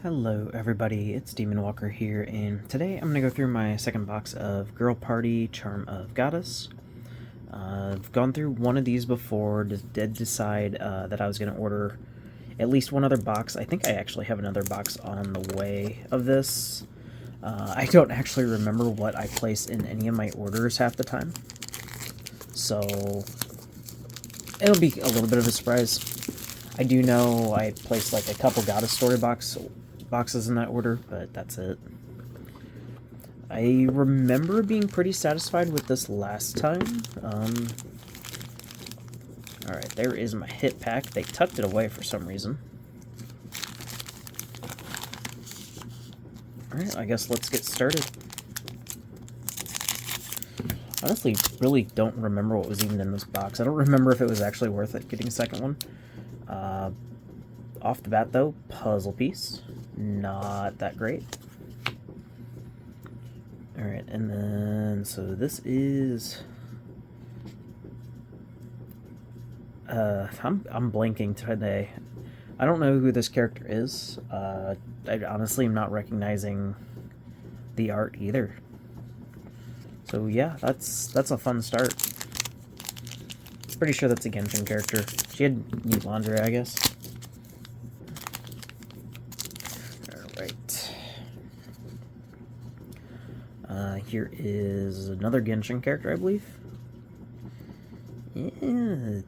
Hello everybody, it's Demon Walker here, and today I'm going to go through my second box of Girl Party Charm of Goddess. I've gone through one of these before, did decide that I was going to order at least one other box. I think I actually have another box on the way of this. I don't actually remember what I placed in any of my orders half the time, so it'll be a little bit of a surprise. I do know I placed like a couple Goddess story boxes in that order, but that's it. I remember being pretty satisfied with this last time. Alright, there is my hit pack. They tucked it away for some reason. Alright, I guess let's get started. Honestly, really don't remember what was even in this box. I don't remember if it was actually worth it getting a second one. Off the bat, though, puzzle piece. Not that great. Alright, and then, so this is... I'm blanking today. I don't know who this character is. I honestly am not recognizing the art either. So yeah, that's a fun start. Pretty sure that's a Genshin character. She had neat lingerie, I guess. Alright. Here is another Genshin character, I believe. Yeah.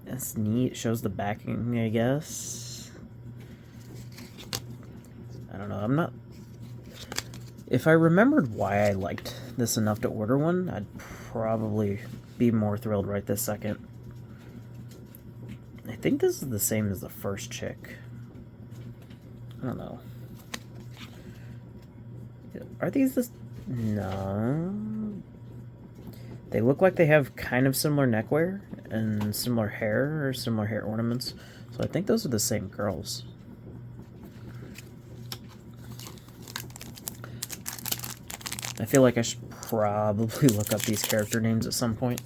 That's neat. It shows the backing, I guess. I don't know. I'm not... If I remembered why I liked this enough to order one, I'd probably be more thrilled right this second. I think this is the same as the first chick. I don't know. Are these the... No. They look like they have kind of similar neckwear and similar hair or similar hair ornaments. So I think those are the same girls. I feel like I should probably look up these character names at some point.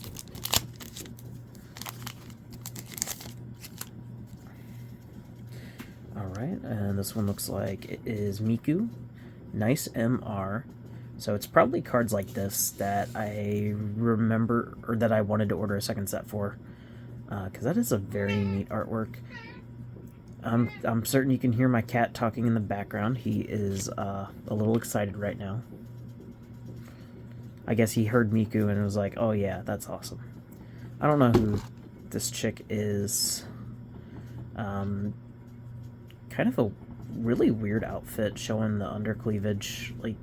Alright, and this one looks like it is Miku. Nice MR. So it's probably cards like this that I remember, or that I wanted to order a second set for. Because that is a very neat artwork. I'm certain you can hear my cat talking in the background. He is a little excited right now. I guess he heard Miku and was like, oh yeah, that's awesome. I don't know who this chick is. Kind of a really weird outfit showing the undercleavage. Like,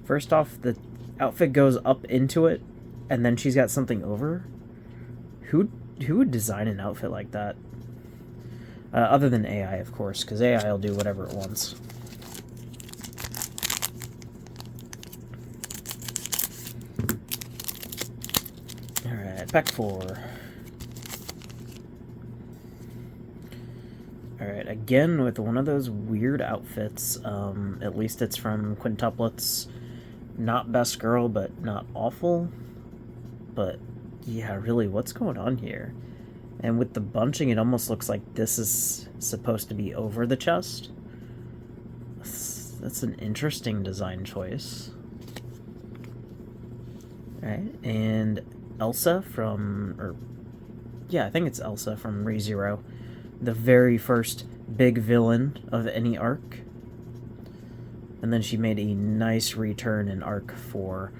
first off, the outfit goes up into it, and then she's got something over. Who would design an outfit like that? Other than AI, of course, because AI will do whatever it wants. Alright, pack 4. Alright, again with one of those weird outfits. At least it's from Quintuplets. Not best girl, but not awful. But yeah, really, what's going on here? And with the bunching, it almost looks like this is supposed to be over the chest. That's an interesting design choice. Alright, and Elsa from... yeah, I think it's Elsa from ReZero. The very first big villain of any arc. And then she made a nice return in Arc 4.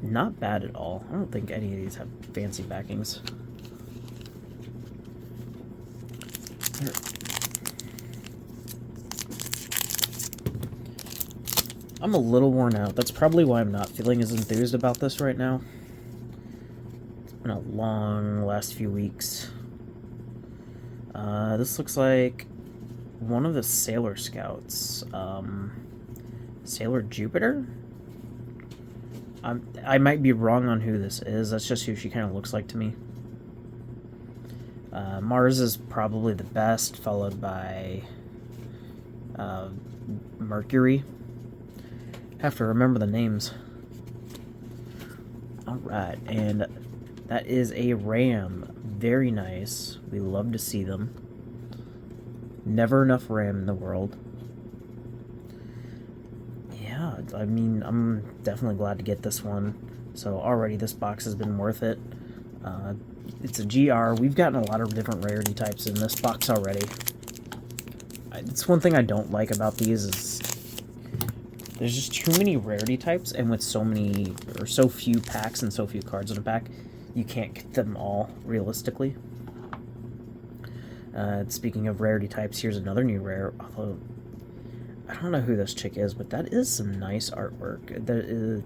Not bad at all. I don't think any of these have fancy backings. I'm a little worn out. That's probably why I'm not feeling as enthused about this right now. It's been a long last few weeks. This looks like one of the Sailor Scouts. Sailor Jupiter? I might be wrong on who this is. That's just who she kind of looks like to me. Mars is probably the best, followed by Mercury. Have to remember the names. Alright, and that is a ram. Very nice. We love to see them. Never enough RAM in the world. Yeah, I mean, I'm definitely glad to get this one. So already this box has been worth it. It's a GR. We've gotten a lot of different rarity types in this box already. It's one thing I don't like about these is there's just too many rarity types, and with so many, or so few packs and so few cards in a pack, you can't get them all realistically. Speaking of rarity types, here's another new rare, although I don't know who this chick is, but that is some nice artwork.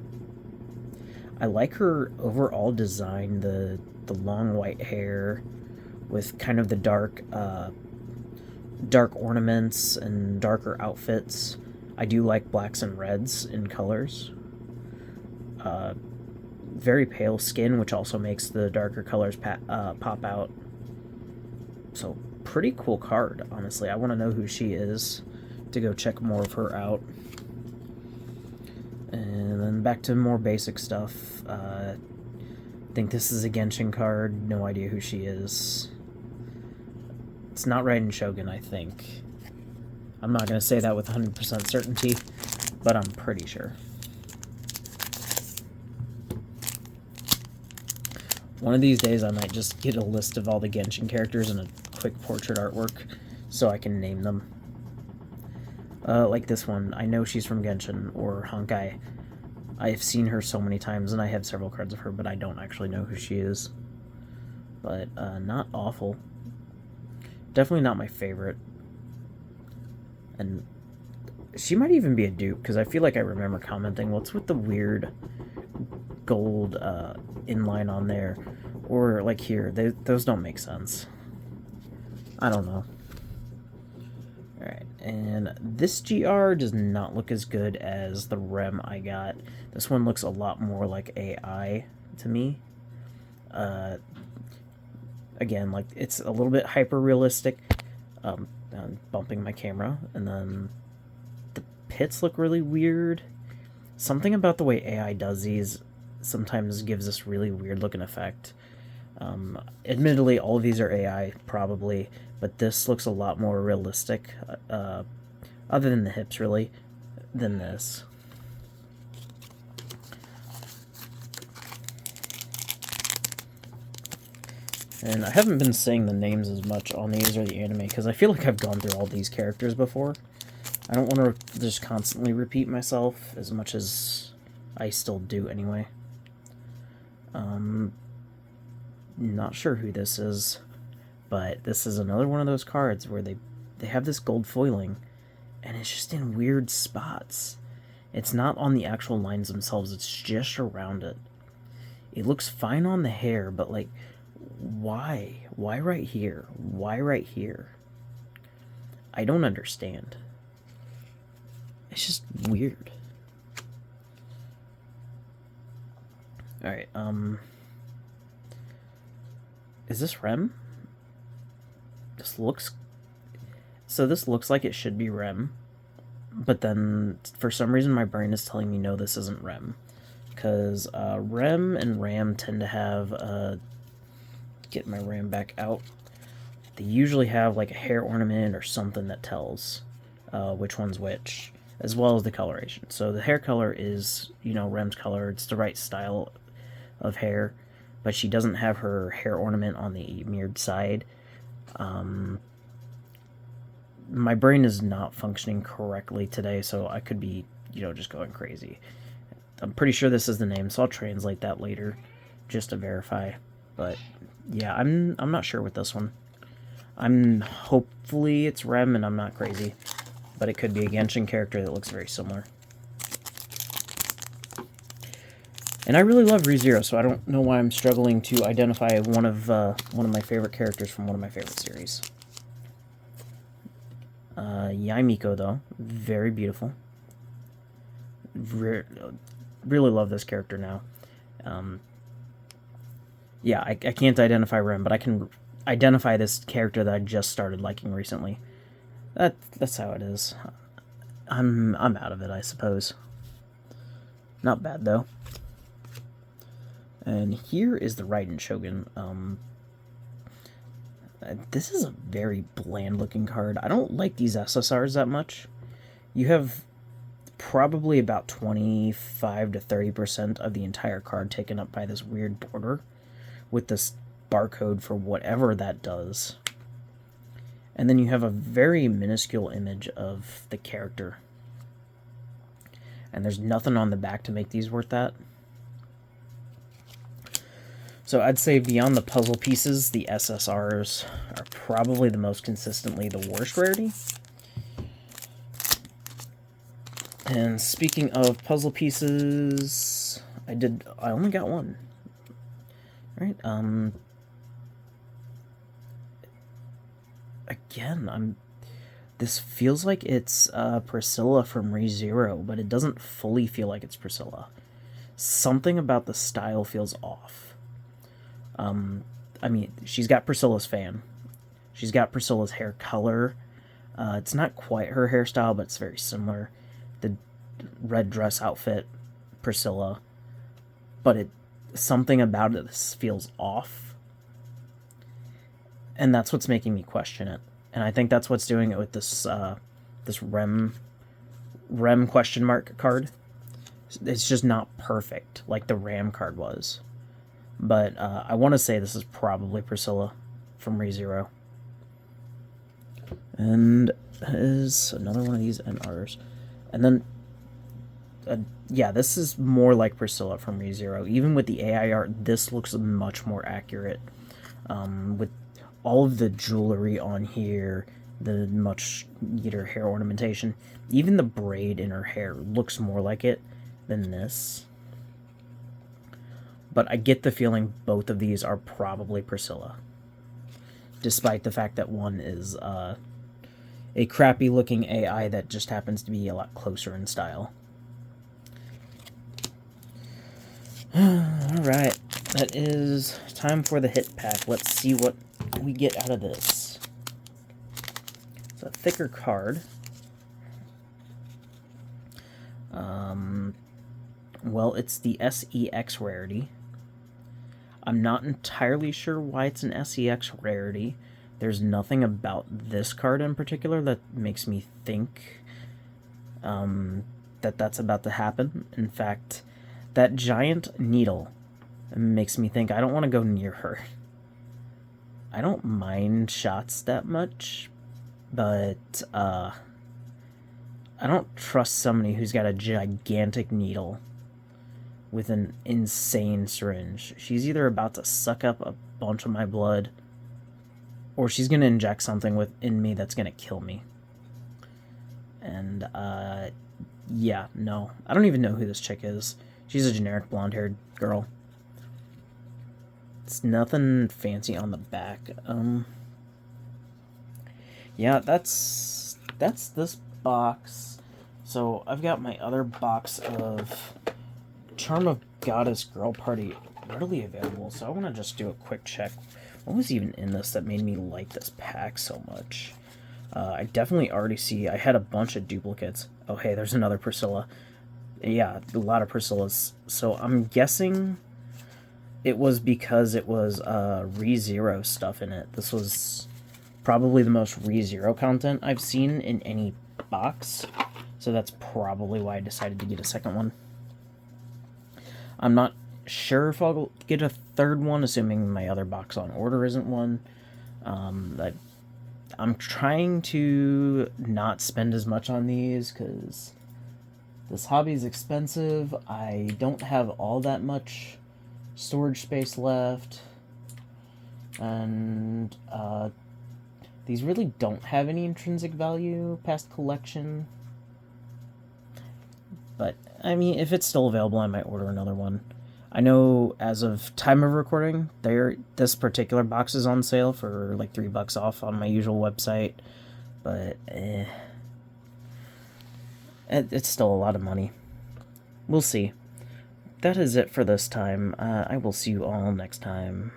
I like her overall design, the long white hair with kind of the dark ornaments and darker outfits. I do like blacks and reds in colors. Very pale skin, which also makes the darker colors pop out. So, pretty cool card, honestly. I want to know who she is to go check more of her out. And then back to more basic stuff. I think this is a Genshin card. No idea who she is. It's not Raiden Shogun, I think. I'm not going to say that with 100% certainty, but I'm pretty sure. One of these days I might just get a list of all the Genshin characters and a quick portrait artwork so I can name them. Like this one, I know she's from Genshin, or Honkai. I've seen her so many times, and I have several cards of her, but I don't actually know who she is. But, not awful. Definitely not my favorite. And she might even be a dupe, because I feel like I remember commenting, what's with the weird gold inline on there? Or, like here, those don't make sense. I don't know. Alright, and this GR does not look as good as the REM I got. This one looks a lot more like AI to me. Again, like, it's a little bit hyper-realistic. I'm bumping my camera, and then the pits look really weird. Something about the way AI does these sometimes gives this really weird-looking effect. Admittedly, all of these are AI, probably, but this looks a lot more realistic, other than the hips, really, than this. And I haven't been saying the names as much on these or the anime, because I feel like I've gone through all these characters before. I don't want to just constantly repeat myself, as much as I still do anyway. Not sure who this is, but this is another one of those cards where they have this gold foiling, and it's just in weird spots. It's not on the actual lines themselves, it's just around it. It looks fine on the hair, but like, why? Why right here? Why right here? I don't understand. It's just weird. Alright, is this REM? This looks like it should be REM, but then for some reason my brain is telling me no, this isn't REM, because REM and RAM tend to have get my RAM back out. They usually have like a hair ornament or something that tells which one's which, as well as the coloration. So the hair color is, you know, REM's color. It's the right style of hair, but she doesn't have her hair ornament on the mirrored side. My brain is not functioning correctly today, so I could be, you know, just going crazy. I'm pretty sure this is the name, so I'll translate that later just to verify. But yeah, I'm not sure with this one. Hopefully it's REM and I'm not crazy, but it could be a Genshin character that looks very similar. And I really love ReZero, so I don't know why I'm struggling to identify one of my favorite characters from one of my favorite series. Yaimiko, though, very beautiful. Really love this character now. Yeah, I can't identify Rem, but I can identify this character that I just started liking recently. That's how it is. I'm out of it, I suppose. Not bad, though. And here is the Raiden Shogun. This is a very bland looking card. I don't like these SSRs that much. You have probably about 25 to 30% of the entire card taken up by this weird border with this barcode for whatever that does. And then you have a very minuscule image of the character. And there's nothing on the back to make these worth that. So I'd say beyond the puzzle pieces, the SSRs are probably the most consistently the worst rarity. And speaking of puzzle pieces, I only got one. Right? Again, this feels like it's Priscilla from ReZero, but it doesn't fully feel like it's Priscilla. Something about the style feels off. I mean, she's got Priscilla's fan. She's got Priscilla's hair color. It's not quite her hairstyle, but it's very similar. The red dress outfit, Priscilla. But something about it feels off. And that's what's making me question it. And I think that's what's doing it with this this Rem question mark card. It's just not perfect like the Ram card was. But I want to say this is probably Priscilla from ReZero. And that is another one of these NRs. And then, yeah, this is more like Priscilla from ReZero. Even with the AI art, this looks much more accurate. With all of the jewelry on here, the much neater hair ornamentation, even the braid in her hair looks more like it than this. But I get the feeling both of these are probably Priscilla. Despite the fact that one is a crappy looking AI that just happens to be a lot closer in style. Alright, that is time for the hit pack. Let's see what we get out of this. It's a thicker card. Well, it's the SEX rarity. I'm not entirely sure why it's an SEX rarity. There's nothing about this card in particular that makes me think that that's about to happen. In fact, that giant needle makes me think I don't want to go near her. I don't mind shots that much, but I don't trust somebody who's got a gigantic needle with an insane syringe. She's either about to suck up a bunch of my blood, or she's going to inject something in me that's going to kill me. And, yeah, no. I don't even know who this chick is. She's a generic blonde-haired girl. It's nothing fancy on the back. Yeah, that's this box. So, I've got my other box of Charm of Goddess Girl Party readily available, so I want to just do a quick check. What was even in this that made me like this pack so much? I definitely already see I had a bunch of duplicates. Oh, hey, there's another Priscilla. Yeah, a lot of Priscillas. So I'm guessing it was because it was ReZero stuff in it. This was probably the most ReZero content I've seen in any box, so that's probably why I decided to get a second one. I'm not sure if I'll get a third one, assuming my other box on order isn't one. I'm trying to not spend as much on these, because this hobby is expensive. I don't have all that much storage space left. And these really don't have any intrinsic value past collection. But, I mean, if it's still available, I might order another one. I know as of time of recording, this particular box is on sale for like $3 off on my usual website. But, it's still a lot of money. We'll see. That is it for this time. I will see you all next time.